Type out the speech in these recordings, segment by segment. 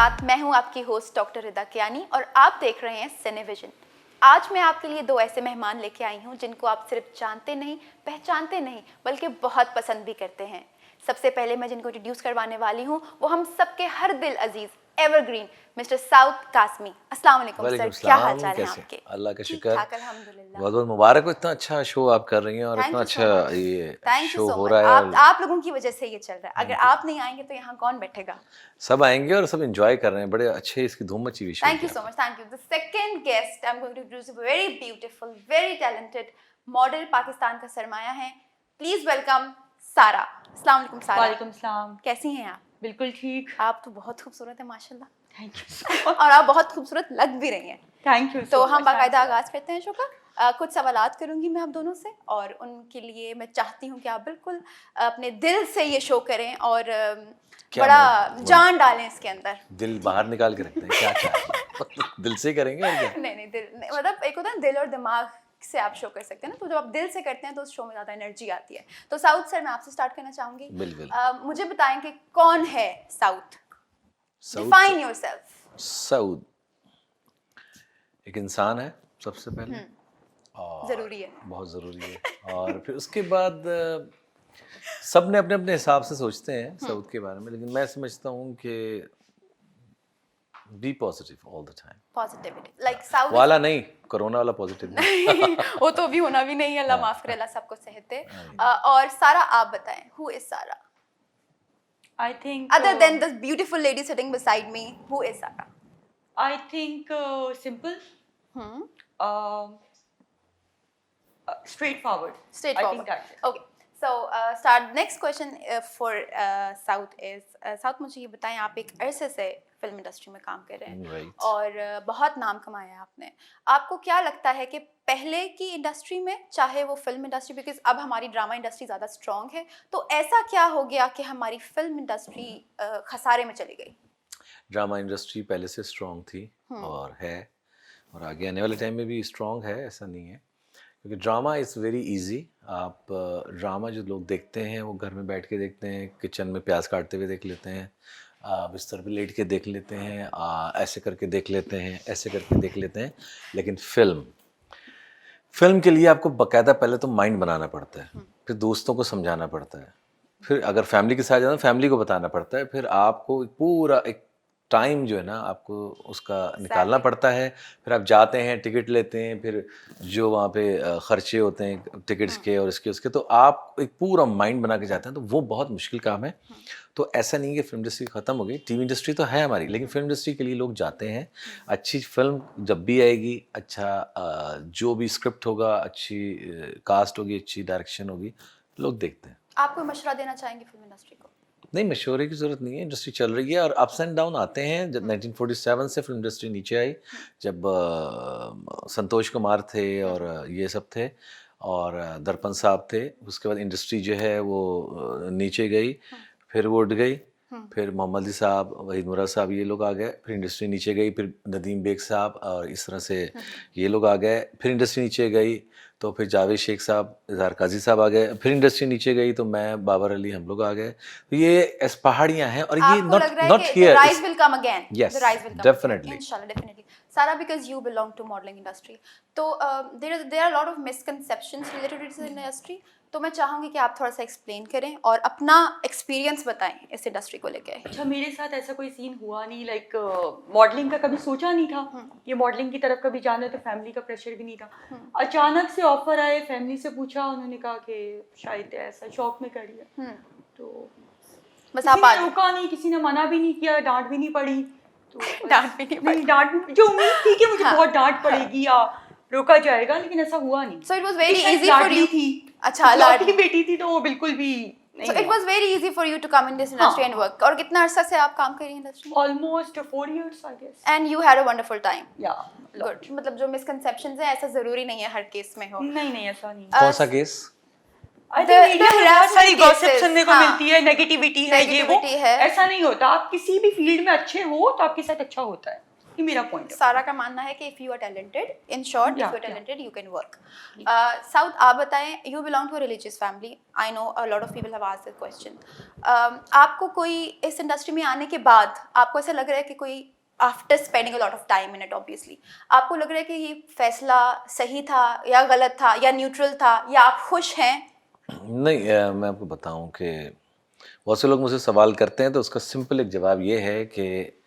साथ मैं हूं आपकी होस्ट डॉक्टर रिदा कियानी और आप देख रहे हैं सिनेविजन। आज मैं आपके लिए दो ऐसे मेहमान लेके आई हूं जिनको आप सिर्फ जानते नहीं, पहचानते नहीं, बल्कि बहुत पसंद भी करते हैं। सबसे पहले मैं जिनको इंट्रोड्यूस करवाने वाली हूं वो हम सबके हर दिल अजीज एवरग्रीन मिस्टर साउद कासमी। अस्सलाम वालेकुम सर, क्या हाल चाल है आपके? अल्लाह का शुक्र, अल्हम्दुलिल्लाह। बहुत बहुत मुबारक हो, इतना अच्छा शो आप कर रही हैं और इतना अच्छा ये शो हो रहा है। आप लोगों की वजह से ये चल रहा है। अगर आप नहीं आएंगे तो यहाँ कौन बैठेगा? सब आएंगे और सब एंजॉय कर रहे हैं, बड़े अच्छे इसकी धूम मची हुई show. Thank you so much, thank you. The second guest I am going to introduce a very beautiful, very talented model, Pakistan का सरमाया है। प्लीज वेलकम सारा। अस्सलाम वालेकुम सारा। वालेकुम सलाम। कैसी हैं आप? बिल्कुल ठीक। आप तो बहुत खूबसूरत है माशाल्लाह। Thank you so much. और आप बहुत खूबसूरत लग भी रही हैं। Thank you. तो हम बाकायदा आगाज करते हैं शो का। कुछ सवालात करूंगी मैं आप दोनों से और उनके लिए मैं चाहती हूँ कि आप बिल्कुल अपने दिल से ये शो करें और बड़ा जान डालें इसके अंदर। दिल बाहर निकाल के रखते हैं क्या क्या दिल से करेंगे और क्या? नहीं दिल नहीं, मतलब एक होता है दिल और दिमाग से आप शो कर सकते हैं ना, तो जब आप दिल से करते हैं तो उस शो में ज़्यादा एनर्जी आती है। तो साउथ सर, मैं आपसे स्टार्ट करना चाहूँगी। मुझे बताएं कि कौन है साउथ? Define yourself. साउथ एक इंसान है सबसे पहले, और ज़रूरी है, बहुत ज़रूरी है। और फिर उसके बाद सब ने अपने अपने हिसाब से सोचते हैं साउथ के बारे में, लेकिन मैं समझता हूँ कि be positive all the time. Positivity like south वाला नहीं, कोरोना वाला पॉजिटिव नहीं। वो तो भी होना भी नहीं है, अल्लाह माफ करे, अल्लाह सबको सेहत दे। और सारा आप बताएं, हु इज सारा? I think other than the beautiful lady sitting beside me, who is Sara? I think simple. Straightforward. Straightforward. I think that's it. Okay. So start next question for South is South, मुझे ये बताएं, आप एक अरसे से film industry में काम कर रहे हैं और बहुत नाम कमाया है आपने। आपको क्या लगता है कि पहले की इंडस्ट्री में, चाहे वो फिल्म इंडस्ट्री, बिकॉज अब हमारी ड्रामा इंडस्ट्री ज़्यादा स्ट्रॉन्ग है, तो ऐसा क्या हो गया कि हमारी फिल्म इंडस्ट्री खसारे में चली गई? ड्रामा इंडस्ट्री पहले से स्ट्रॉन्ग थी और है, और आगे आने वाले टाइम में भी स्ट्रॉन्ग है, ऐसा नहीं है, क्योंकि ड्रामा इज़ वेरी इजी। आप ड्रामा जो लोग देखते हैं वो घर में बैठ के देखते हैं, किचन में प्याज काटते हुए देख लेते हैं, बिस्तर पे लेट के देख लेते हैं, ऐसे करके देख लेते हैं, ऐसे करके देख लेते हैं। लेकिन फिल्म के लिए आपको बाकायदा पहले तो माइंड बनाना पड़ता है, फिर दोस्तों को समझाना पड़ता है, फिर अगर फैमिली के साथ जाना फैमिली को बताना पड़ता है, फिर आपको पूरा एक टाइम जो है ना आपको उसका निकालना पड़ता है। फिर आप जाते हैं, टिकट लेते हैं, फिर जो वहाँ पे खर्चे होते हैं टिकट्स के और इसके उसके, तो आप एक पूरा माइंड बना के जाते हैं, तो वो बहुत मुश्किल काम है। तो ऐसा नहीं है कि फिल्म इंडस्ट्री ख़त्म हो गई, टीवी इंडस्ट्री तो है हमारी, लेकिन फिल्म इंडस्ट्री के लिए लोग जाते हैं। अच्छी फिल्म जब भी आएगी, अच्छा जो भी स्क्रिप्ट होगा, अच्छी कास्ट होगी, अच्छी डायरेक्शन होगी, लोग देखते हैं। आप कोई मशवरा देना चाहेंगे फिल्म इंडस्ट्री को? नहीं, मशवरे की ज़रूरत नहीं है, इंडस्ट्री चल रही है और अप्स एंड डाउन आते हैं। जब 1947 से फिल्म इंडस्ट्री नीचे आई, जब संतोष कुमार थे और ये सब थे और दर्पण साहब थे, उसके बाद इंडस्ट्री जो है वो नीचे गई, फिर वो उठ गई, फिर मोहम्मद अली साहब, वहीद मुराद साहब, ये लोग आ गए, फिर इंडस्ट्री नीचे गई, फिर नदीम बेग साहब और इस तरह से ये लोग आ गए, फिर इंडस्ट्री नीचे गई, तो फिर जावेद शेख साहब, इजहार काजी साहब आ गए, फिर इंडस्ट्री नीचे गई तो मैं, बाबर अली, हम लोग आ गए। तो ये ऐसी पहाड़ियाँ हैं और ये not here, rise will come again. Yes, The rise will come definitely. again. Inshallah, definitely. Sarah, because you belong to modeling industry, तो there are a lot of misconceptions related to this industry. तो मैं चाहूँगी कि आप थोड़ा सा explain करें और अपना एक्सपीरियंस बताएं इस इंडस्ट्री को लेके। अच्छा, मेरे साथ ऐसा कोई सीन हुआ नहीं, लाइक मॉडलिंग का कभी सोचा नहीं था, ये मॉडलिंग की तरफ कभी जाना, तो फैमिली का प्रेशर भी नहीं था। अचानक से ऑफर आए, फैमिली से पूछा, उन्होंने कहा कि शायद ऐसा शौक में करिए, तो बस आप रोका नहीं, किसी ने मना भी नहीं किया, डांट भी नहीं पड़ी, तो डांट भी नहीं, डांट जो उम्मीद थी कि मुझे बहुत डांट पड़ेगी या रोका जाएगा, लेकिन ऐसा हुआ नहीं। So it was very easy for you. अच्छा, लाडली बेटी थी तो वो बिल्कुल भी नहीं। So it was very easy for you to come in this industry and work. और कितना अर्सा से आप काम कर रही हैं इंडस्ट्री में? Almost 4 years, I guess. And you had a wonderful time. Yeah. Good. मतलब जो misconceptions हैं, ऐसा जरूरी नहीं है हर केस में हो। नहीं ऐसा नहीं। कौन सा केस? I think मीडिया में बहुत सारी गॉसिप सुनने को मिलती है, नेगेटिविटी है, ये वो, ऐसा नहीं होता। आप किसी भी फील्ड में अच्छे हो तो आपके साथ अच्छा होता है। ये मेरा पॉइंट है। सारा का मानना है कि if you are talented, in short, if Yeah, you are yeah. Talented you can work. South, आप बताएं, you belong to religious family, I know a lot of people have asked this question. आपको कोई इस industry में आने के बाद आपको ऐसा लग रहा है कि कोई after spending a lot of time in it, obviously आपको लग रहा है कि ये फैसला सही था या गलत था या न्यूट्रल था, या आप खुश हैं? नहीं, मैं आपको बताऊं कि बहुत से लोग मुझसे सवाल करते हैं, तो उसका सिंपल एक जवाब ये है कि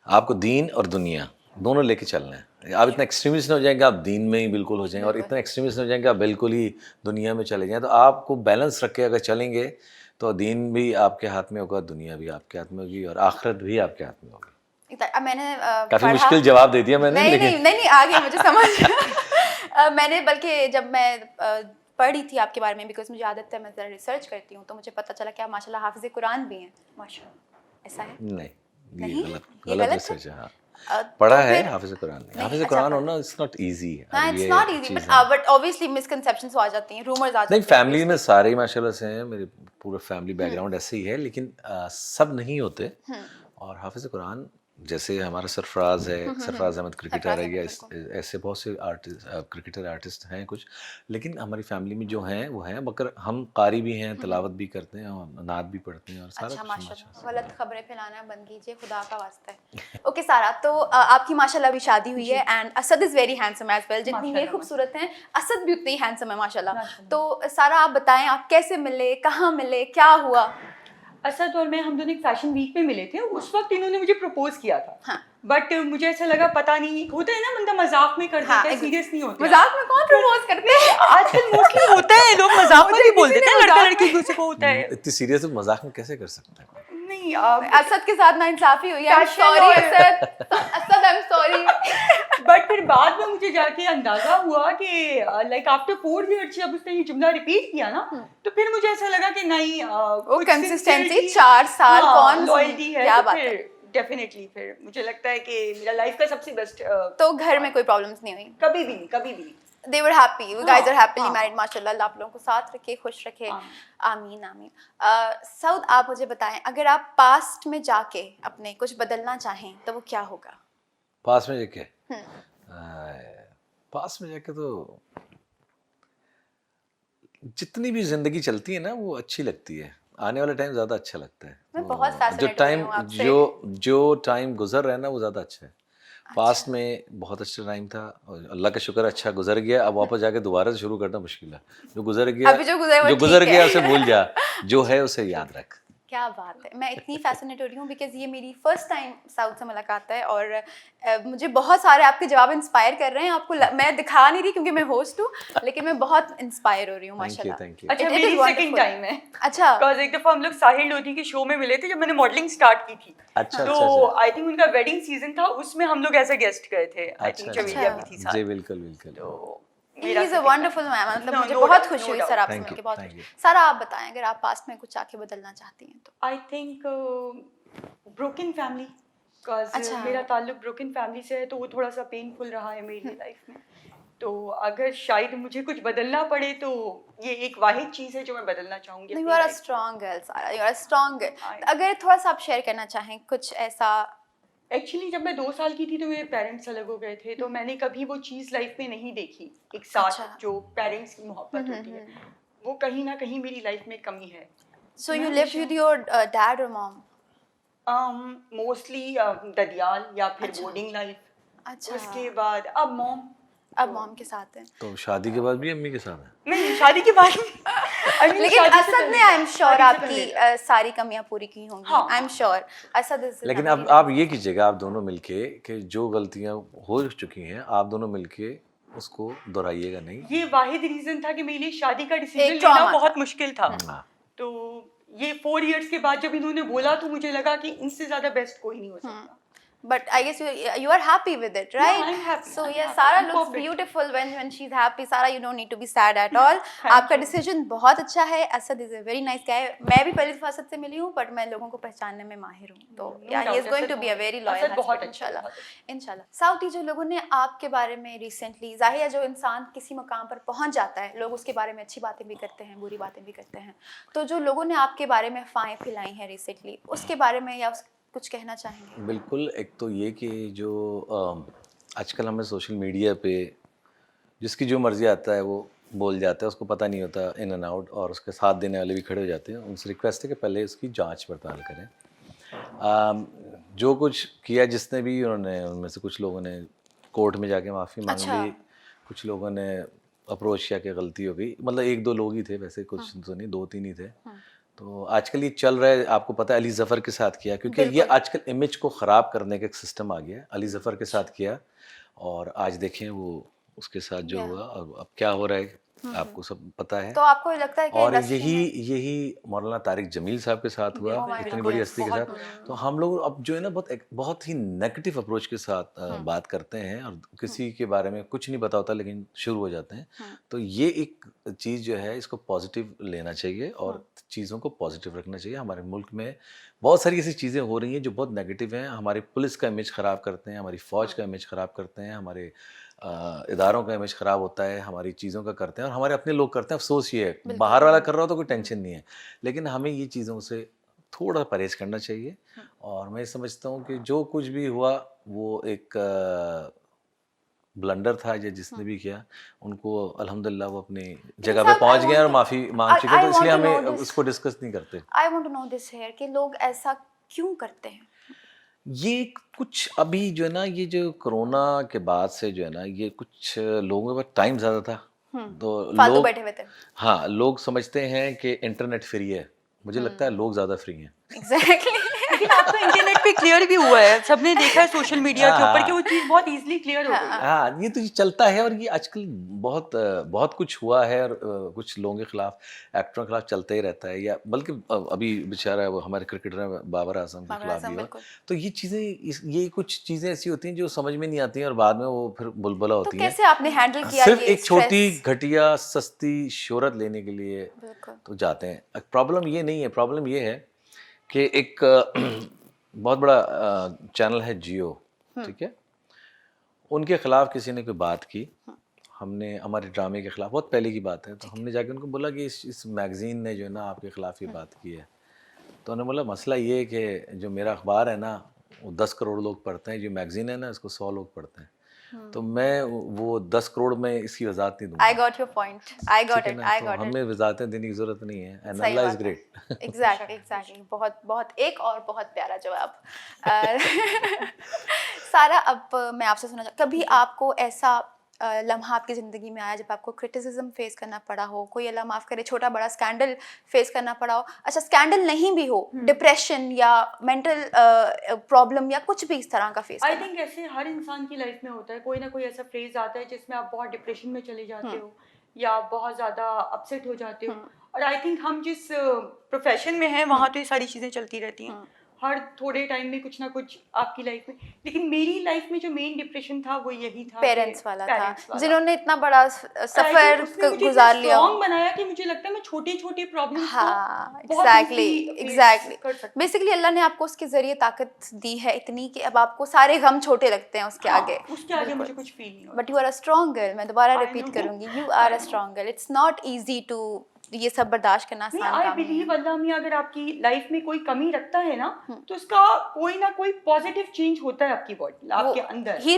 आपको दीन और दुनिया दोनों लेके चलना है। आप इतना एक्सट्रीमिस्ट हो जाएंगे, आप दीन में ही बिल्कुल हो जाएंगे, और इतना एक्सट्रीमिस्ट हो जाएंगे आप बिल्कुल ही दुनिया में चले जाएं। तो आपको बैलेंस रख के अगर चलेंगे तो दीन भी आपके हाथ में होगा, दुनिया भी आपके हाथ में होगी, और आखिरत भी आपके हाथ में होगी। मैंने काफ़ी मुश्किल जवाब दे दिया मैंने, नहीं लेकिन नहीं आ गया मुझे समझ। मैंने बल्कि जब मैं पढ़ी थी आपके बारे में, बिकॉज मुझे आदत है मैं ज़रा रिसर्च करती हूँ, तो मुझे पता चला कि आप माशाल्लाह हाफिज़ कुरान भी हैं। माशाल्लाह। ऐसा है? नहीं, नहीं? ये ये गलत गलत रिसर्च है। हाँ, तो पढ़ा है फिर हाफिज़ कुरान नहीं। नहीं, हाफिज़ अच्छा कुरान पढ़ा। होना इट्स नॉट इजी। हाँ, it's not easy, but obviously misconceptions आ जाती हैं, रूमर्स आ जाते नहीं, हैं। फैमिली में सारे ही माशाल्लाह से हैं, मेरे पूरा फैमिली बैकग्राउंड ऐसे ही है, लेकिन सब नहीं होते। और हाफिज़ कुरान जैसे हमारा सरफराज है, सरफराज अहमद क्रिकेटर है, या ऐसे बहुत से आर्टिस्ट, क्रिकेटर आर्टिस्ट हैं कुछ, लेकिन हमारी फैमिली में जो हैं वो हैं, मगर हम कारी भी हैं, तिलावत भी करते हैं और नात भी पढ़ते हैं, और सारा अच्छा, कुछ माशाल्लाह। गलत खबरें फैलाना बंद कीजिए, खुदा का वास्ता है। ओके सारा, तो आपकी माशाल्लाह अभी शादी हुई है, and Asad is very handsome as well. जितनी ये माशाल्लाह, खूबसूरत हैं, असद भी उतनी ही हैंडसम है माशाल्लाह। माशाल्लाह। तो सारा, आप बताएं, आप कैसे मिले, कहाँ मिले, क्या हुआ? असद और मैं, हम दोनों एक फैशन वीक में मिले थे। उस वक्त इन्होंने मुझे प्रपोज किया था। हाँ। बट मुझे ऐसा लगा, पता नहीं, होता है ना बंदा मजाक में कर देता है, हाँ, सीरियस नहीं होता। मजाक में कौन प्रपोज करते हैं? आजकल मोस्टली होता है, लोग मजाक में भी बोल देते हैं, लड़का लड़की एक दूसरे को होता है। इतनी सीरियस मजाक में कैसे कर सकते हैं? नहीं, असद के साथ नाइंसाफी हुई है, आई एम Fashion सॉरी और- Asad, Asad I am sorry. But फिर बाद में मुझे जाके अंदाजा हुआ कि लाइक आफ्टर 4 इयर्स जब उसने ये जुमला रिपीट किया ना, तो फिर मुझे ऐसा लगा कि नहीं, वो कंसिस्टेंसी 4 साल कौन लॉयल्टी है, क्या तो बात है। फिर डेफिनेटली फिर मुझे लगता है कि मेरा लाइफ का सबसे बेस्ट। तो घर में कोई प्रॉब्लम्स नहीं हुई? कभी भी नहीं, कभी भी नहीं। They were happy. You guys हाँ, are happily हाँ। married, माशाल्लाह। अल्लाह आप लोगों को साथ रखे, खुश रखे। हाँ। आमीन आमीन। सऊद, आप मुझे बताएं, अगर आप पास्ट में जाके अपने कुछ बदलना चाहें तो वो क्या होगा? पास में जाके पास में जाके तो जितनी भी जिंदगी चलती है ना वो अच्छी लगती है, आने वाला टाइम ज्यादा अच्छा लगता है। मैं तो बहुत जो fascinated हुई टाइम हूँ आपसे। जो टाइम गुजर रहा है ना वो ज्यादा अच्छा है। पास्ट में बहुत अच्छा टाइम था, और अल्लाह का शुक्र अच्छा गुजर गया। अब वापस जाके दोबारा से शुरू करना मुश्किल है। जो गुजर गया, अभी जो गुजरा वो जो ठीक गुजर है। गया उसे भूल जा, जो है उसे याद रख। क्या बात है, मैं इतनी फैसिनेट हो रही हूँ बिकॉज ये मेरी फर्स्ट टाइम साउथ से मुलाकात है, और मुझे बहुत सारे आपके जवाब इंस्पायर कर रहे हैं। आपको मैं दिखा नहीं रही क्योंकि मैं होस्ट हूँ, लेकिन मैं बहुत इंस्पायर हो रही हूँ माशाल्लाह। Thank you. अच्छा, It is मेरी wonderful. सेकंड टाइम है। अच्छा, बिकॉज एक दफा हम लोग साहिल लोधी के शो में मिले थे जब मैंने मॉडलिंग स्टार्ट की थी। अच्छा, तो अच्छा। आई थिंक उनका वेडिंग सीजन था, उसमें हम लोग एज अ गेस्ट गए थे। आई थिंक अच्छा, चमेलिया अच्छा। भी थी जी साथ। बिल्कुल बिल्कुल। तो he is a wonderful man, मतलब No, मुझे no बहुत doubt, खुशी no हुई doubt. सर आपसे Thank मिलके, you, बहुत thank खुशी। you. सारा, आप बताएं, अगर आप पास्ट में कुछ आके बदलना चाहती हैं तो? आई थिंक ब्रोकन फैमिली, अच्छा। मेरा ताल्लुक ब्रोकन फैमिली से है, तो वो थोड़ा सा पेनफुल रहा है मेरी लाइफ में। तो अगर शायद मुझे कुछ बदलना पड़े तो ये एक वाहिद चीज़ है जो मैं बदलना चाहूँगी यू अपनी आर अ life में। Strong girl Sara, you are a strong I- girl. अगर थोड़ा सा आप शेयर करना चाहें कुछ ऐसा। एक्चुअली जब मैं 2 साल की थी तो मेरे पेरेंट्स अलग हो गए थे, तो मैंने कभी वो चीज़ लाइफ में नहीं देखी, एक साथ अच्छा। जो पेरेंट्स की मोहब्बत होती है, वो कहीं ना कहीं मेरी लाइफ में कमी है। सो मैं यू लिव्ड हमेशा- विद योर डैड और मॉम? मोस्टली ददियाल या फिर अच्छा। बोर्डिंग लाइफ, अच्छा, उसके बाद अब मॉम। अब मॉम के साथ हैं। तो शादी के बाद भी अम्मी के साथ है? नहीं, शादी के बाद I mean, लेकिन शादी से असद पहले ने था, आई एम श्योर शादी से आपकी पहले था। सारी कमियां पूरी की होंगी। हाँ, I am sure Asad is. लेकिन अब आप ये कीजिएगा, आप दोनों मिलके, कि जो गलतियां हो चुकी हैं आप दोनों मिलके उसको दोहराइएगा नहीं। ये वाहिद रीजन था कि मेरे लिए शादी का डिसीजन एक trauma लेना था। बहुत मुश्किल था। हाँ। तो ये 4 इयर्स के बाद जब इन्होंने बोला तो मुझे लगा कि इनसे ज्यादा बेस्ट कोई नहीं हो सकता। But I guess you are happy with it, right? I'm happy, So I'm yeah, happy, Sara I'm looks perfect. beautiful when she's happy. Sara, you don't need to be sad at all. आपका decision बहुत अच्छा है। Asad is a very nice guy. मैं भी पहली दफा असद से मिली हूँ, but मैं लोगों को पहचानने में माहिर हूँ। तो No yeah, he is doubt, going Asad to be a बहुत- very loyal असद बहुत husband, अच्छा, इंशाल्लाह। बहुत इंशाल्लाह। साउथी, जो लोगों ने आपके बारे में रिसेंटली, जाहिर है जो इंसान किसी मकाम पर पहुंच जाता है, लोग उसके बारे में अच्छी बातें भी करते हैं, बुरी बातें भी करते हैं। तो जो लोगों ने आपके बारे में अफवाहें फैलाई हैं रिसेंटली, उसके बारे में या कुछ कहना चाहेंगे? बिल्कुल, एक तो ये कि जो आजकल हमें सोशल मीडिया पे जिसकी जो मर्ज़ी आता है वो बोल जाता है, उसको पता नहीं होता इन एंड आउट, और उसके साथ देने वाले भी खड़े हो जाते हैं। उनसे रिक्वेस्ट है कि पहले उसकी जांच पड़ताल करें। जो कुछ किया जिसने भी, उन्होंने उनमें से कुछ लोगों ने कोर्ट में जाके माफ़ी मांग अच्छा। ली, कुछ लोगों ने अप्रोच किया कि गलती हो गई, मतलब 1-2 लोग ही थे वैसे, कुछ तो नहीं, 2-3 ही थे। तो आजकल ये चल रहा है, आपको पता है अली ज़फ़र के साथ किया, क्योंकि ये बिल्कुल। आजकल इमेज को ख़राब करने का एक सिस्टम आ गया है। अली ज़फ़र के साथ किया और आज देखें वो उसके साथ जो या हुआ, अब क्या हो रहा है आपको सब पता है। तो आपको लगता है कि और इंडस्ट्री यही में यही मौलाना तारिक जमील साहब के साथ हुआ, Oh my इतनी God, बड़ी yes, हस्ती के बहुत साथ। बुरा। तो हम लोग अब जो है ना बहुत ही नेगेटिव अप्रोच के साथ बात करते हैं, और किसी के बारे में कुछ नहीं पता होता लेकिन शुरू हो जाते हैं। तो ये एक चीज़ जो है, इसको पॉजिटिव लेना चाहिए और चीज़ों को पॉजिटिव रखना चाहिए। हमारे मुल्क में बहुत सारी ऐसी चीज़ें हो रही हैं जो बहुत नेगेटिव हैं। हमारी पुलिस का इमेज ख़राब करते हैं, हमारी फ़ौज का इमेज ख़राब करते हैं, हमारे इदारों का इमेज ख़राब होता है, हमारी चीज़ों का करते हैं और हमारे अपने लोग करते हैं। अफ़सोस ये है, बाहर वाला कर रहा हो तो कोई टेंशन नहीं है, लेकिन हमें ये चीज़ों से थोड़ा परहेज़ करना चाहिए। और मैं समझता हूँ कि जो कुछ भी हुआ वो एक ब्लंडर था, या जिसने भी किया, उनको अल्हम्दुलिल्लाह वो अपनी जगह पे साहब, पहुँच गए और माफ़ी मांग चुके हैं, तो इसलिए हमें उसको डिस्कस नहीं करते। I want to know this here कि लोग ऐसा क्यों करते हैं? ये कुछ अभी जो है ना, ये जो कोरोना के बाद से जो है ना, ये कुछ लोगों के पास टाइम ज़्यादा था, तो फालतू लोग, बैठे हुए थे। हाँ, लोग समझते हैं कि इंटरनेट फ्री है। मुझे लगता है लोग ज़्यादा फ्री हैं। एग्जैक्टली। लेकिन आपका इंटरनेट पे क्लियर भी हुआ है, सबने देखा है सोशल मीडिया के ऊपर कि वो चीज़ बहुत इजीली क्लियर हो गई है। हाँ, ये तो ये चलता है, और ये आजकल बहुत कुछ हुआ है, और कुछ लोगों के खिलाफ, एक्टरों के खिलाफ चलता ही रहता है, या बल्कि अभी बेचारा वो हमारे क्रिकेटर हैं बाबर आजम के बाबर खिलाफ आजम, भी हुआ। बिल्कुल। तो ये चीज़ें, ये कुछ चीज़ें ऐसी होती हैं जो समझ में नहीं आती हैं, और बाद में वो फिर बुलबुला तो होती हैं। कैसे आपने हैंडल किया सिर्फ ये एक छोटी स्ट्रेस? घटिया सस्ती शोहरत लेने के लिए बिल्कुल। तो जाते हैं। प्रॉब्लम ये नहीं है, प्रॉब्लम ये है कि एक बहुत बड़ा चैनल है जियो, ठीक है, उनके खिलाफ किसी ने कोई बात की, हमने हमारे ड्रामे के खिलाफ, बहुत पहले की बात है, तो हमने जाके उनको बोला कि इस मैगज़ीन ने जो है ना आपके खिलाफ ये बात की है। तो उन्होंने बोला मसला ये है कि जो मेरा अखबार है ना वो 10 करोड़ लोग पढ़ते हैं, जो मैगज़ीन है ना इसको 100 लोग पढ़ते हैं, तो मैं वो 10 करोड़ में इसकी वजाहत नहीं दूंगा। I got your point, I got ठीक है इट, ना, आई तो गॉट इट। हमें वजाहतें देने की ज़रूरत नहीं है, एंड सही अल्लाह इज़ बात है। ग्रेट। Exactly, exactly. बहुत बहुत एक और बहुत प्यारा जवाब। अ, सारा, अब मैं आपसे सुनना कभी आपको ऐसा लम्हा आपकी ज़िंदगी में आया जब आपको क्रिटिसिज्म फेस करना पड़ा हो, कोई अल्लाह माफ़ करे छोटा बड़ा स्कैंडल फेस करना पड़ा हो, अच्छा स्कैंडल नहीं भी हो, डिप्रेशन या मेंटल प्रॉब्लम या कुछ भी इस तरह का फेस आई करना? थिंक ऐसे हर इंसान की लाइफ में होता है, कोई ना कोई ऐसा फेज आता है जिसमें आप बहुत डिप्रेशन में चले जाते हो या बहुत ज़्यादा अपसेट हो जाते हो। और आई थिंक हम जिस प्रोफेशन में हैं वहाँ तो ये सारी चीज़ें चलती रहती हैं, हर थोड़े टाइम में कुछ ना कुछ आपकी लाइफ में। लेकिन मेरी लाइफ में जो मेन डिप्रेशन था वो यही था, पेरेंट्स वाला था, पेरेंट्स वाला। जिन्होंने इतना बड़ा सफ़र गुजार लिया। स्ट्रॉन्ग बनाया कि मुझे लगता है मैं छोटे छोटे प्रॉब्लम्स हाँ, को बहुत एग्जैक्टली, easily face एग्जैक्टली। कर सकती हूँ। बेसिकली अल्लाह ने आपको उसके ज़रिए ताकत दी है इतनी कि अब आपको सारे गम छोटे लगते हैं उसके हाँ, आगे। उसके आगे मुझे कुछ फील नहीं होता। But you are a strong girl, मैं दोबारा I रिपीट know. करूंगी, you are a I know. Strong girl. It's not easy to ये सब बर्दाश्त करना नहीं, आसान आई काम नहीं बिलीव है। अल्लाह में अगर आपकी लाइफ में कोई कमी रखता है ना तो उसका कोई ना कोई पॉजिटिव चेंज होता है आपकी बॉडी, आपके अंदर। ही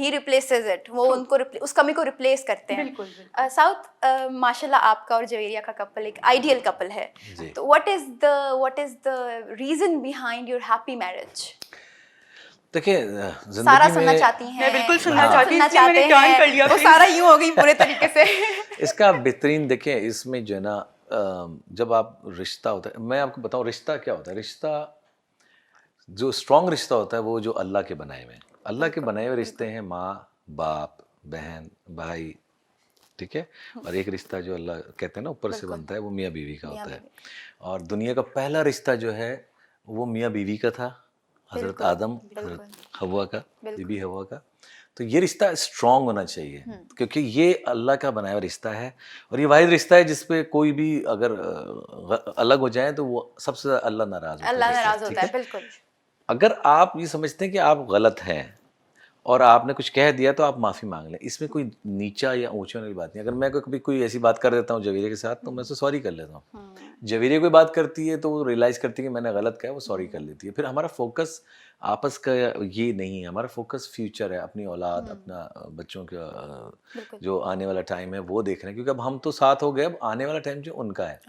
रिप्लेसेस इट, वो उनको उस कमी को रिप्लेस करते हैं। बिल्कुल, बिल्कुल। साउथ माशाल्लाह आपका और जवेरिया का कपल एक आइडियल कपल है, जी। तो what is the reason behind your happy marriage? देखिए, सारा ज़िंदगी सुनना में चाहती हैं, मैं बिल्कुल सुनना आप चाहती हूँ, सुनना इसलिए मैंने चाहते join कर हैं, लिया वो फिर। सारा यूं हो गई पूरे तरीके से। इसका बेहतरीन देखें, इसमें जो है ना जब आप रिश्ता होता है, मैं आपको बताऊं रिश्ता क्या होता है। रिश्ता जो स्ट्रॉन्ग रिश्ता होता है वो जो अल्लाह के बनाए हुए हैं, अल्लाह के बनाए हुए रिश्ते हैं, माँ बाप बहन भाई, ठीक है। और एक रिश्ता जो अल्लाह कहते हैं ना ऊपर से बनता है, वो मियाँ बीवी का होता है। और दुनिया का पहला रिश्ता जो है वो मियाँ बीवी का था, हज़रत आदम हज़रत हवा का, बीबी हवा का। तो ये रिश्ता स्ट्रॉन्ग होना चाहिए, क्योंकि ये अल्लाह का बनाया हुआ रिश्ता है, और ये वाहिद रिश्ता है जिस पे कोई भी अगर अलग हो जाए तो वो सबसे ज़्यादा अल्लाह नाराज़ होता है। अल्लाह नाराज होता है, बिल्कुल। अगर आप ये समझते हैं कि आप गलत हैं और आपने कुछ कह दिया तो आप माफ़ी मांग लें, इसमें कोई नीचा या ऊंचा वाली बात नहीं। अगर मैं कभी कोई ऐसी बात कर देता हूँ जवेरिया के साथ तो मैं उससे सॉरी कर लेता हूँ। जवेरिया कोई बात करती है तो वो रियलाइज़ करती है कि मैंने गलत कहा, वो सॉरी कर लेती है। फिर हमारा फोकस आपस का ये नहीं है, हमारा फोकस फ्यूचर है, अपनी औलाद, अपना बच्चों का जो आने वाला टाइम है वो देख रहे हैं, क्योंकि अब हम तो साथ हो गए, अब आने वाला टाइम जो उनका है।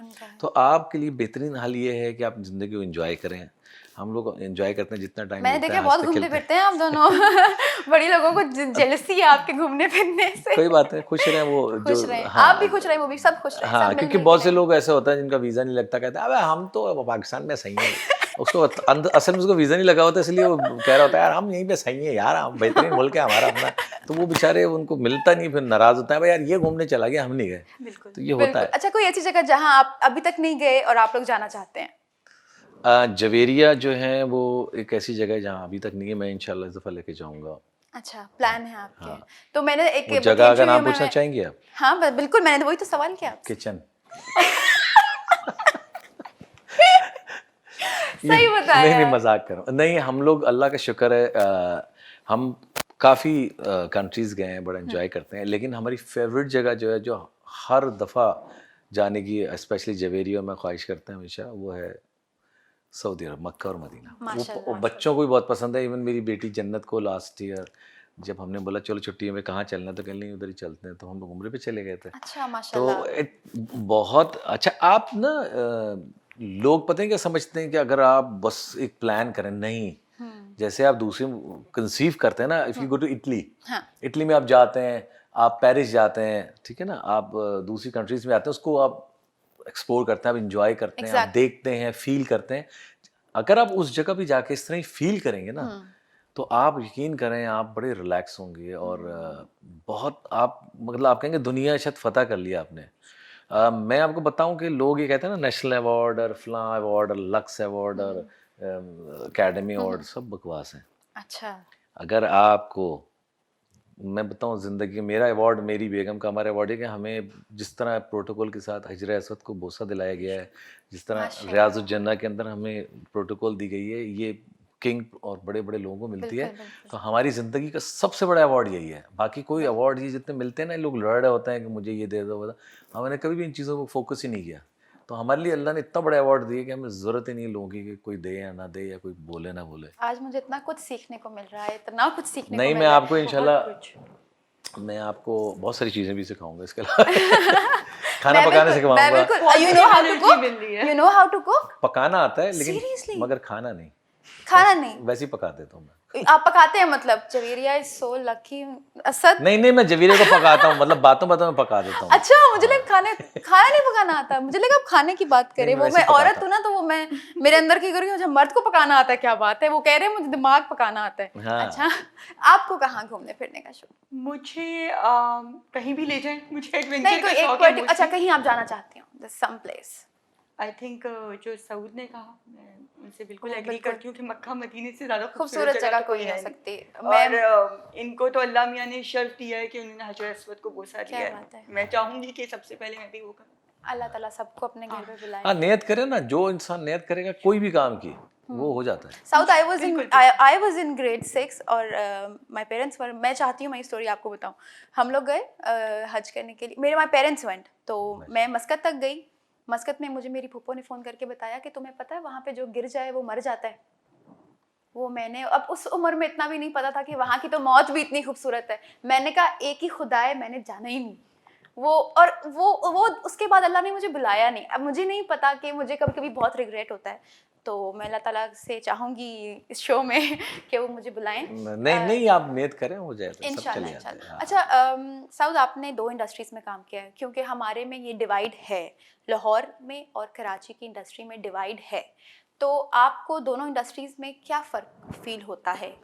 तो आपके लिए बेहतरीन हल ये है कि आप ज़िंदगी को एंजॉय करें। हम लोग एंजॉय करते हैं जितना टाइम मैंने मिलता देखा है, बहुत हंसते घूमते खेलते हैं। फिरते हैं आप दोनों। बड़ी लोगों को जेलसी है आपके घूमने फिरने से। कोई बात नहीं, खुश रहें वो जो। खुश रहें, हाँ, आप भी खुश रहें, वो भी सब खुश रहें, हाँ, सब मिल क्योंकि जुल बहुत के से रहें। लोग ऐसे होता है जिनका वीज़ा नहीं लगता, कहते हैं अबे हम तो पाकिस्तान में सही हैं। उसको असल में उसको वीज़ा नहीं लगा होता, इसलिए वो कह रहा होता है यार हम यहीं पे सही हैं यार, हम बेहतरीन मुल्क है हमारा अपना। तो वो बेचारे उनको मिलता नहीं, फिर नाराज़ होता है भाई यार ये घूमने चला गया, हम नहीं गए। बिल्कुल तो ये होता बिल्कुल। है। अच्छा, कोई ऐसी जगह जहाँ आप अभी तक नहीं गए और आप लोग जाना चाहते हैं? जवेरिया जो है वो एक ऐसी जगह है जहाँ अभी तक नहीं है, मैं इंशाल्लाह इस दफ़ा लेके जाऊँगा। अच्छा, प्लान है आपके। हाँ, तो मैंने एक वो जगह अगर इंटरव्यू नाम में पूछना चाहेंगे आप? हाँ, बिल्कुल, मैंने वही तो सवाल किया आपसे। किचन। सही बताया नहीं, नहीं है। मज़ाक कर रहा हूँ। नहीं, हम लोग अल्लाह का शुक्र है हम काफ़ी कंट्रीज़ गए हैं, बड़ा एंजॉय करते हैं, लेकिन हमारी फेवरेट जगह जो है, जो हर दफ़ा जाने की स्पेशली जवेरिया में ख्वाहिश करते हैं हमेशा, वो है सऊदी अरब, मक्का और मदीना। वो माशाल्लाह। बच्चों को भी बहुत पसंद है। इवन मेरी बेटी जन्नत को लास्ट ईयर जब हमने बोला चलो छुट्टियों में कहाँ चलना है, तो कहने लगी उधर ही चलते हैं, तो हम लोग उम्रे पे चले गए थे। अच्छा, तो माशाल्लाह। बहुत अच्छा। आप ना लोग पता है क्या समझते हैं कि अगर आप बस एक प्लान करें, नहीं, जैसे आप दूसरे कंसीव करते हैं ना, if you go to Italy, हाँ। इटली में आप जाते हैं, आप पेरिस जाते हैं, ठीक है ना, आप दूसरी कंट्रीज में आते हैं, उसको आप एक्सप्लोर करते हैं, आप इंजॉय करते हैं, आप Exactly. देखते हैं, फील करते हैं। अगर आप उस जगह भी जाके इस तरह ही फील करेंगे ना, तो आप यकीन करें आप बड़े रिलैक्स होंगे और बहुत आप मतलब आप कहेंगे दुनिया शायद फतह कर लिया आपने। मैं आपको बताऊं कि लोग ये कहते हैं ना नेशनल अवार्ड और फलां अवार्ड और लक्स अवार्ड और एकेडमी अवार्ड, सब बकवास हैं। अच्छा। अगर आपको मैं बताऊं ज़िंदगी मेरा अवार्ड, मेरी बेगम का हमारा अवार्ड है कि हमें जिस तरह प्रोटोकॉल के साथ हिजर असवद को बोसा दिलाया गया है, जिस तरह रियाजुल जन्नह के अंदर हमें प्रोटोकॉल दी गई है, ये किंग और बड़े बड़े लोगों को मिलती है। बिल्कुल, बिल्कुल। तो हमारी ज़िंदगी का सबसे बड़ा अवार्ड यही है। बाकी कोई अवार्ड ये जितने मिलते हैं ना, लोग लड़ रहे होते हैं कि मुझे ये दे दो, वो दो। हमने कभी भी इन चीज़ों को फोकस ही नहीं किया। तो हमारे लिए अल्लाह ने इतना बड़ा अवार्ड दिया कि हमें ज़रूरत ही नहीं है लोगों की कि कोई दे या ना दे, या कोई बोले ना बोले। आज मुझे इतना कुछ सीखने को मिल रहा है, इतना कुछ सीखने को नहीं, मिल मैं रहा है। आपको बहुत इंशाल्लाह कुछ। मैं आपको बहुत सारी चीज़ें भी सिखाऊंगा इसके अलावा। खाना मैं पकाने बिल्कुल, सिखवाऊंगा। you know how to energy cook? मिल रही है। You know how to cook? पकाना आता है लेकिन Seriously? मगर खाना नहीं। खाना नहीं? वैसे ही पका देता हूँ मैं। आप पकाते हैं मतलब? Javeria is so lucky. Asad. नहीं, मैं जवीरे को पकाता हूँ, मतलब बातों बातों में पका देता हूँ। अच्छा, मुझे लगा खाना नहीं पकाना आता। मुझे लगा आप खाने की बात करें। नहीं, वो वैसे मैं ही पकाता औरत हूँ ना, तो वो मैं मेरे अंदर की करूँ, मुझे मर्द को पकाना आता है, क्या बात है। वो कह रहे हैं मुझे दिमाग पकाना आता है। हाँ। अच्छा, आपको कहाँ घूमने फिरने का शौक? मुझे कहीं भी ले जाएं, मुझे नहीं, एडवेंचर कोई का एक शौक है अच्छा, mostly। कहीं आप जाना चाहती हो, सम प्लेस? आई थिंक जो सऊद ने कहा, मैं उनसे बिल्कुल वो एग्री बिल्कुल। करती हूँ कि मक्का मदीने से ज़्यादा खूबसूरत जगह तो कोई है हो नहीं। सकती। और इनको तो अल्लाह मियाँ ने शर्फ दिया है कि उन्होंने हजर अस्वद को बोसा क्या दिया बात है। मैं चाहूँगी कि सबसे पहले मैं भी वो करूँ। अल्लाह ताला सबको अपने घर पे बुलाए। हाँ, नियत करे ना, जो इंसान नियत करेगा कोई भी काम की, वो हो जाता है। साउथ आई वाज इन बिल्कुल, आई वाज इन ग्रेड 6 और माय पेरेंट्स वर, मैं चाहती हूँ मैं स्टोरी आपको बताऊँ। हम लोग गए हज करने के लिए, मेरे माय पेरेंट्स वेंट, तो मैं मस्कत तक गई। मस्कत में मुझे मेरी फूफो ने फ़ोन करके बताया कि तुम्हें पता है वहाँ पे जो गिर जाए वो मर जाता है। वो मैंने अब उस उम्र में इतना भी नहीं पता था कि वहाँ की तो मौत भी इतनी खूबसूरत है। मैंने कहा एक ही खुदा है, मैंने जाना ही नहीं। वो उसके बाद अल्लाह ने मुझे बुलाया नहीं। अब मुझे नहीं पता कि मुझे कभी-कभी बहुत रिग्रेट होता है। तो मैं अल्लाह ताला से चाहूँगी इस शो में कि वो मुझे बुलाएं। नहीं, आप नियत करें, हो जाता है, सब चले इंशाल्लाह, जाते हैं। हाँ। अच्छा, साउद आपने 2 इंडस्ट्रीज़ में काम किया है, क्योंकि हमारे में ये डिवाइड है, लाहौर में और कराची की इंडस्ट्री में डिवाइड है। तो आपको दोनों इंडस्ट्रीज़ में क्या फ़र्क फ़ील होता है?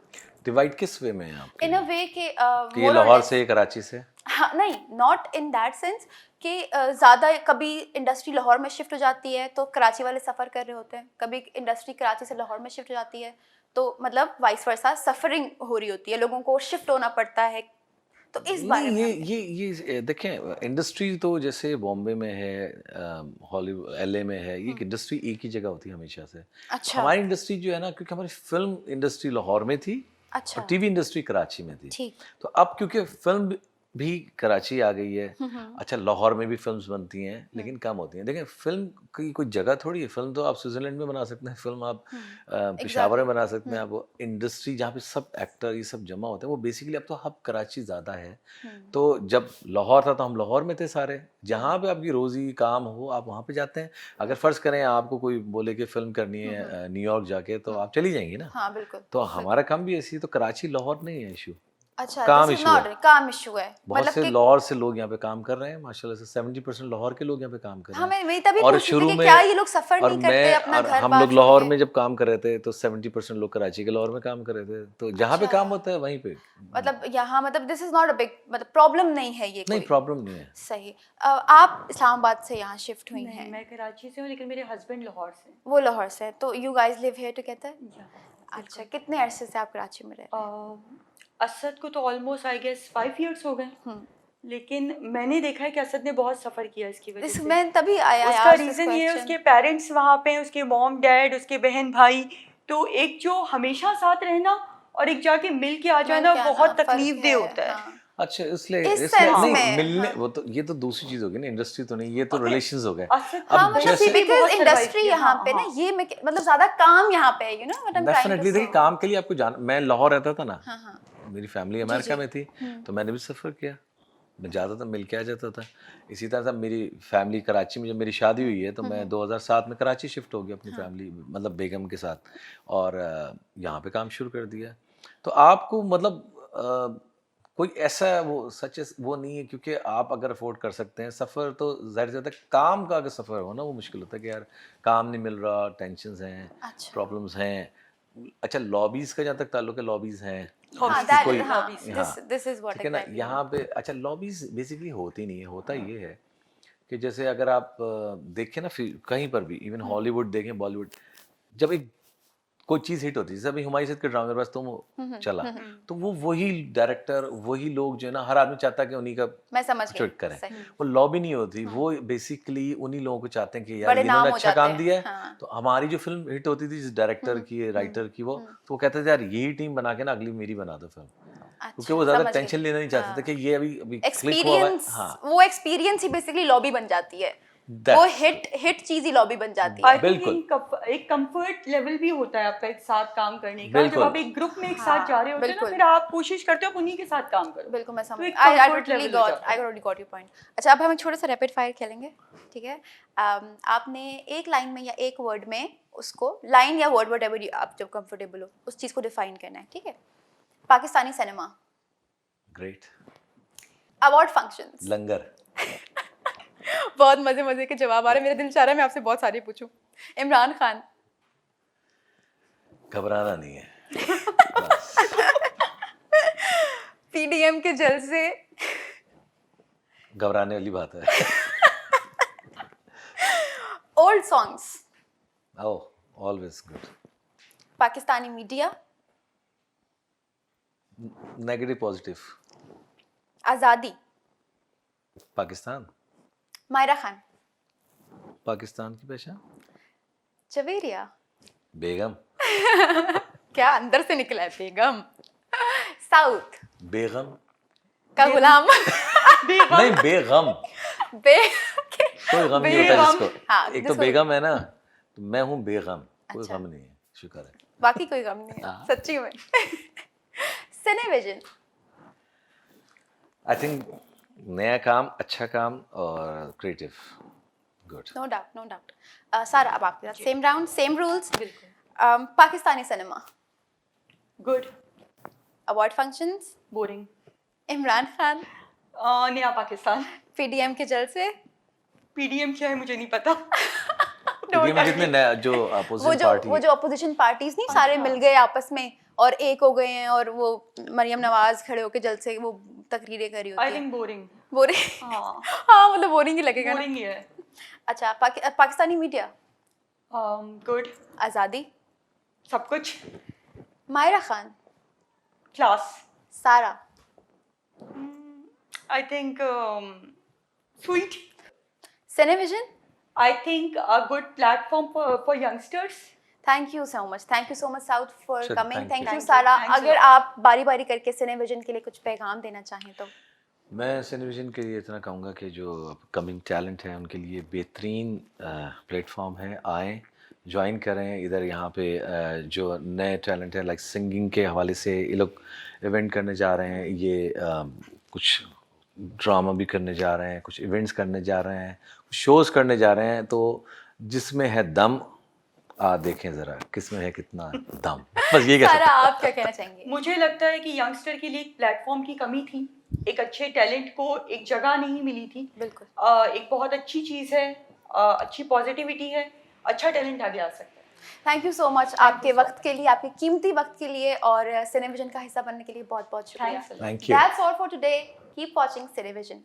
डिवाइड किस वे में है आपके इन अ लिए? वे कि कि ये मोर और लाहौर लेस। से, कराची से? हाँ, नहीं, नॉट इन दैट सेंस कि ज़्यादा कभी इंडस्ट्री लाहौर में शिफ्ट हो जाती है तो कराची वाले सफ़र कर रहे होते हैं, कभी इंडस्ट्री कराची से लाहौर में शिफ्ट हो जाती है तो मतलब वाइस वर्सा सफरिंग हो रही होती है, लोगों को शिफ्ट होना पड़ता है। तो इस बारे नहीं, में ये देखें, इंडस्ट्री तो जैसे बॉम्बे में है, हॉलीवुड एलए में है, ये इंडस्ट्री एक ही जगह होती है हमेशा से। अच्छा। हमारी इंडस्ट्री जो है ना, क्योंकि हमारी फिल्म इंडस्ट्री लाहौर में थी अच्छा और टीवी इंडस्ट्री कराची में थी। ठीक तो अब क्योंकि फिल्म भी कराची आ गई है, अच्छा लाहौर में भी फिल्म्स बनती हैं लेकिन कम होती हैं। देखिए फिल्म की कोई जगह थोड़ी है, फिल्म तो आप स्विट्जरलैंड में बना सकते हैं, फिल्म आप पेशावर में बना सकते हैं, आप वो इंडस्ट्री जहाँ पे सब एक्टर ये सब जमा होते हैं वो बेसिकली अब तो हब कराची ज़्यादा है। तो जब लाहौर था तो हम लाहौर में थे सारे, जहाँ पे आपकी रोज़ी काम हो आप वहाँ पे जाते हैं। अगर फ़र्ज़ करें आपको कोई बोले कि फ़िल्म करनी है न्यूयॉर्क जाके, तो आप चली जाएंगी ना। हाँ बिल्कुल तो हमारा काम भी ऐसी, तो कराची लाहौर नहीं है इशू, अच्छा काम दिस इज इशू है। नॉट काम इशू है बहुत मतलब से कि लाहौर से लोग यहाँ पे काम कर रहे हैं माशाल्लाह से, 70% लाहौर के लोग यहाँ पे काम कर रहे हाँ हैं। मैं तभी और पूछ रही शुरू थी कि में क्या ये लोग सफर और नहीं करते मैं अपना और घर हम बार लोग छोड़ लाहौर के? में जब काम कर रहे थे तो 70% लोग कराची के लाहौर में काम कर रहे थे, तो जहाँ पे अच्छा काम होता है वहीं पे। मतलब यहाँ मतलब this is not a big मतलब प्रॉब्लम नहीं है ये नहीं कोई प्रॉब्लम नहीं है। सही आप इस्लामाबाद से यहाँ शिफ्ट हुई नहीं हैं मैं कराची से हूँ लेकिन मेरे हस्बैंड लाहौर से हैं। वो लाहौर से है, तो you guys live here together? या, अच्छा कितने अरसे से आप कराची में रह रहे हैं? असद को तो ऑलमोस्ट आई गेस 5 इयर्स हो गए, हम्म लेकिन मैंने देखा है कि असद ने बहुत सफ़र किया इसकी वजह दिस से। मैं तभी आया उसका आस्क दिस रीज़न ये है क्वेश्चन। उसके पेरेंट्स वहाँ पे हैं, उसके मॉम डैड, उसके बहन भाई, तो एक जो हमेशा साथ रहना और एक जाके मिल के आ जाना क्या बहुत ना, फर्क तकलीफ दे होता है। हाँ अच्छा इसलिए इस इसलिए सेंस नहीं में मिलने, हाँ वो तो ये तो दूसरी चीज होगी ना, इंडस्ट्री तो नहीं, ये तो Okay, रिलेशंस हो गए। असद हाँ अब मतलब जैसे भी बिकॉज बहुत survive इंडस्ट्री किया, यहाँ हाँ, पे ना हाँ। ये मतलब ज्यादा काम यहाँ पे है, you know what I am trying to definitely say. देखिए काम के लिए आपको जाना, मैं लाहौर रहता था ना, हाँ हाँ मेरी फैमिली जी अमेरिका जी में थी, तो मैंने भी सफ़र किया, मैं जाता था मिल के आ जाता था। इसी तरह से मेरी फैमिली कराची में, जब मेरी शादी हुई है तो मैं 2007 में कराची शिफ्ट हो गया अपनी फैमिली मतलब बेगम के साथ, और यहाँ पे काम शुरू कर दिया। तो आपको मतलब कोई ऐसा वो सच वो नहीं है, क्योंकि आप अगर अफोर्ड कर सकते हैं सफ़र, तो ज़ाहिर सी बात है काम का अगर सफ़र हो ना वो मुश्किल होता है कि यार काम नहीं मिल रहा, टेंशन्स हैं, अच्छा प्रॉब्लम्स हैं। अच्छा लॉबीज़ का जहाँ तक ताल्लुक है, लॉबीज़ हैं हाँ कि दैट कोई, हाँ hobbies, हाँ दिस इज व्हाट ठीक है ना, एग्जैक्टली यहाँ पे अच्छा लॉबीज़ बेसिकली होती नहीं है, होता ये है कि जैसे अगर आप देखें ना फिर कहीं पर भी, इवन हॉलीवुड देखें बॉलीवुड, जब एक कोई चीज़ हिट होती है, जैसे अभी हुमायूं सईद के ड्रामे बस तुम चला, तो वो वही डायरेक्टर वही लोग जो है ना, हर आदमी चाहता है कि उन्हीं का मैं समझ गई शूट करें। सही वो लॉबी नहीं होती, वो बेसिकली उन्हीं लोगों को चाहते हैं कि यार बड़े ये नाम इन्होंने हो अच्छा जाते काम हैं दिया है। हाँ तो हमारी जो फिल्म हिट होती थी जिस डायरेक्टर की राइटर की, वो तो वो कहते थे यार यही टीम बना के ना अगली मेरी बना दो फिल्म, क्योंकि अच्छा वो ज़्यादा समझ गई टेंशन लेना नहीं चाहते थे कि ये अभी अभी क्लिक हुआ हुआ है। एक्सपीरियंस हाँ वो एक्सपीरियंस ही बेसिकली लॉबी बन जाती है वो दैट्स हिट चीज ही लॉबी बन जाती आई है थिंक बिल्कुल एक कंफर्ट लेवल भी होता है आपका एक साथ काम करने का, जब बिल्कुल आप एक ग्रुप में एक हाँ, साथ जा रहे होते हैं ना, बिल्कुल फिर आप कोशिश करते हो आप उन्हीं के साथ काम करो, बिल्कुल मैं तो समझ एक आई कंफर्ट टोटली लेवल हो गॉट जाता है। I got your point. अच्छा अब हम एक छोटा सा रैपिड फायर खेलेंगे ठीक है। आपने एक लाइन में या एक वर्ड में उसको, लाइन या वर्ड व्हाटएवर आप जब कंफर्टेबल हो उस चीज को डिफाइन करना है ठीक है। Pakistani cinema, great, award functions. लंगर, बहुत मजे मजे के जवाब आ रहे हैं, मेरा दिल चाह रहा है मैं आपसे बहुत सारे पूछूं। इमरान खान, घबराना नहीं है बस, पीडीएम के जलसे, घबराने वाली बात है। Old songs, oh always good, Pakistani media, negative positive, आज़ादी, पाकिस्तान, मायरा खान, पाकिस्तान की पहचान, चवेरिया, बेगम, क्या अंदर से निकला है बेगम, साउथ बेगम का गुलाम, नहीं बेगम, बे कोई गम नहीं होता बेगम। जिसको, हाँ, एक तो जिसको- बेगम है ना, तो मैं हूँ बेगम, कोई अच्छा। गम नहीं है, शुक्र है। बाकी कोई गम नहीं है हाँ। सच्ची में। सिनेविजन, आई थिंक नया काम, अच्छा काम और creative, good. No doubt no doubt. सारा अब आपके साथ सेम राउंड सेम रूल्स। बिल्कुल Pakistani cinema, good, award functions, boring, Imran Khan, नया पाकिस्तान, पीडीएम के जलसे, पीडीएम क्या है मुझे नहीं पता। पीडीएम में जितने नया जो अपोजिशन पार्टी, वो जो अपोजिशन पार्टीज नहीं सारे मिल गए आपस में और एक हो गए हैं, और वो मरियम नवाज खड़े होके जलसे वो तकरीरें कर रही आई होती थिंक है। बोरिंग, बोरिंग हाँ हाँ मतलब बोरिंग ही लगेगा ना। बोरिंग ही है। अच्छा पाकिस्तानी मीडिया, गुड, आज़ादी, सब कुछ, मायरा खान, क्लास, सारा, I think sweet, Cinevision, I think a good platform for youngsters. Thank you so much south for Sure, coming, thank thank you. You Thank you, सारा। thanks a अगर lot. आप बारी बारी करके सिनेविजन के लिए कुछ पैगाम देना चाहें तो। मैं सिनेविजन के लिए इतना कहूँगा कि जो कमिंग टैलेंट है उनके लिए बेहतरीन प्लेटफॉर्म है, आएँ ज्वाइन करें इधर। यहाँ पे जो नए टैलेंट है लाइक सिंगिंग के हवाले से ये लोग इवेंट करने जा रहे हैं, ये कुछ ड्रामा भी करने जा रहे हैं, कुछ इवेंट्स करने जा रहे हैं, कुछ शोज़ करने जा रहे हैं। तो जिसमें है दम देखें ज़रा किसमें है कितना दम, बस ये कह सारा सकता हूँ। आप क्या कहना चाहेंगे? मुझे लगता है कि यंगस्टर के लिए एक प्लेटफॉर्म की कमी थी, एक अच्छे टैलेंट को एक जगह नहीं मिली थी। बिल्कुल। एक बहुत अच्छी चीज़ है, अच्छी पॉजिटिविटी है, अच्छा टैलेंट आगे आ सकता है। थैंक यू सो मच आपके वक्त के लिए, आपके कीमती वक्त के लिए, और सिनेविजन का हिस्सा बनने के लिए बहुत बहुत शुक्रिया। Thanks a lot. Thank you. That's all for today. Keep watching Cinevision.